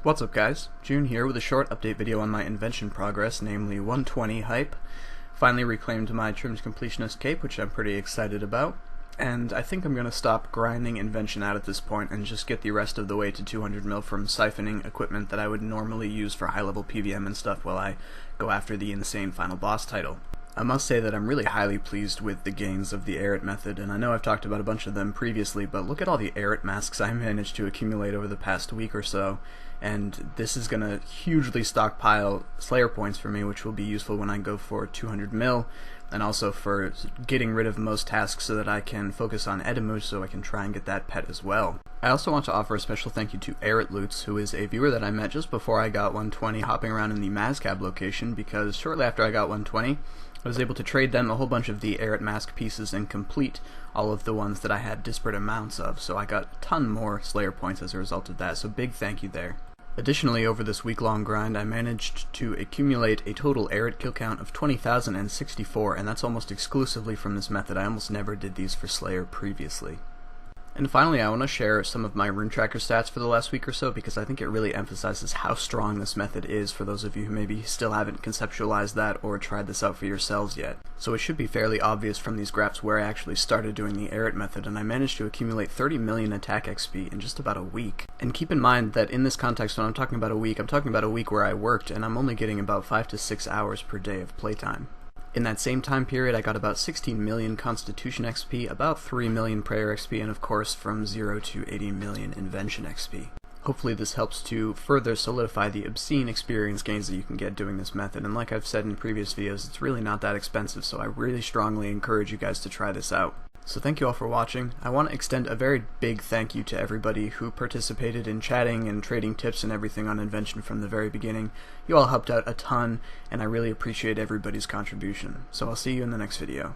What's up guys, June here with a short update video on my invention progress, namely 120 hype. Finally reclaimed my trimmed completionist cape, which I'm pretty excited about, and I think I'm going to stop grinding invention out at this point and just get the rest of the way to 200 mil from siphoning equipment that I would normally use for high level PVM and stuff while I go after the insane final boss title. I must say that I'm really highly pleased with the gains of the Airut method, and I know I've talked about a bunch of them previously, but look at all the Airut masks I managed to accumulate over the past week or so, and this is going to hugely stockpile Slayer points for me, which will be useful when I go for 200 mil, and also for getting rid of most tasks so that I can focus on Edimu so I can try and get that pet as well. I also want to offer a special thank you to Airut Loots, who is a viewer that I met just before I got 120 hopping around in the Mazcab location, because shortly after I got 120, I was able to trade them a whole bunch of the Airut mask pieces and complete all of the ones that I had disparate amounts of, so I got a ton more Slayer points as a result of that, so big thank you there. Additionally, over this week-long grind, I managed to accumulate a total Airut kill count of 20,064, and that's almost exclusively from this method. I almost never did these for Slayer previously. And finally, I want to share some of my rune tracker stats for the last week or so, because I think it really emphasizes how strong this method is for those of you who maybe still haven't conceptualized that or tried this out for yourselves yet. So it should be fairly obvious from these graphs where I actually started doing the Airut method, and I managed to accumulate 30 million attack XP in just about a week. And keep in mind that in this context, when I'm talking about a week, I'm talking about a week where I worked, and I'm only getting about 5 to 6 hours per day of playtime. In that same time period, I got about 16 million Constitution XP, about 3 million Prayer XP, and of course from 0 to 80 million Invention XP. Hopefully this helps to further solidify the obscene experience gains that you can get doing this method, and like I've said in previous videos, it's really not that expensive, so I really strongly encourage you guys to try this out. So thank you all for watching. I want to extend a very big thank you to everybody who participated in chatting and trading tips and everything on Invention from the very beginning. You all helped out a ton, and I really appreciate everybody's contribution. So I'll see you in the next video.